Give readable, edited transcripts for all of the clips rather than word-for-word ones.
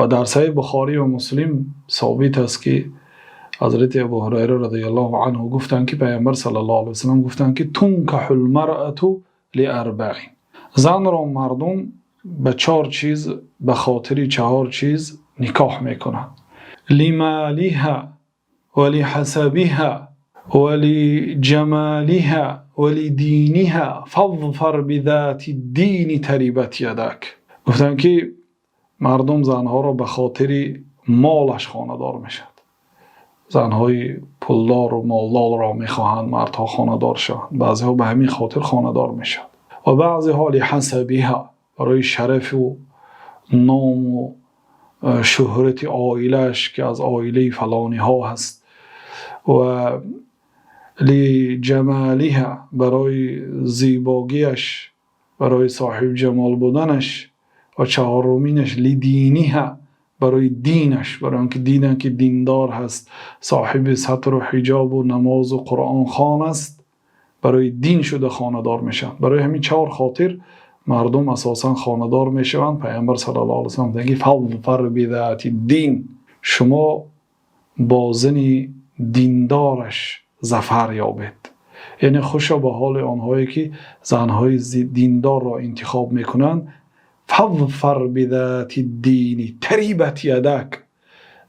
و در صحیح بخاری و مسلم ثابت است که حضرت ابو هریره رضی الله عنه گفتند که پیامبر صلی الله علیه و سلم گفتند که تنکح المرأة لاربع، زن را مردم به 4 چیز، به خاطر 4 چیز نکاح میکنند: لمالها ولحسبها ولجمالها ولدینها فاظفر بذات الدین تربت یدک. گفتند که مردم زنها را به خاطر مالش خانه‌دار میشد، زنهای پولدار و مالدار را میخواهند مردها خانه‌دار شوند، بعضی ها به همین خاطر خانه‌دار میشد و بعضی ها لحسبها، برای شرف و نام و شهرت عائلش که از عائله فلانی ها هست، و لجمالها، برای زیباگیش، برای صاحب جمال بودنش، و چهارمینش لدینها، برای دینش، برای آنکه دیدن که دیندار هست، صاحب ستر و حجاب و نماز و قرآن خوان است، برای دین شده خانه‌دار میشن. برای همین 4 خاطر مردم اساسا خانه‌دار میشوند. پیامبر صلی الله علیه و سلم میگه فاظفر بذات الدین، شما با زن دیندارش ظفر یابید. یعنی خوشا به حال آنهایی که زنهای دیندار را انتخاب میکنند. فاظفر بذات الدین تربت یدک،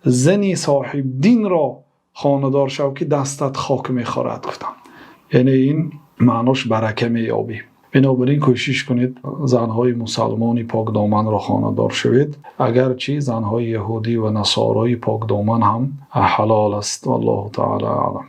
زنی صاحب دین را خانه‌دار شو که دستت خاک میخورد. گفتم یعنی این معناش برکه مییابی. بنابراین کوشش کنید زنهای مسلمان پاک دامن را خانه‌دار شوید، اگرچه زنهای یهودی و نصارای پاک دامن هم حلال است. والله تعالی اعلم.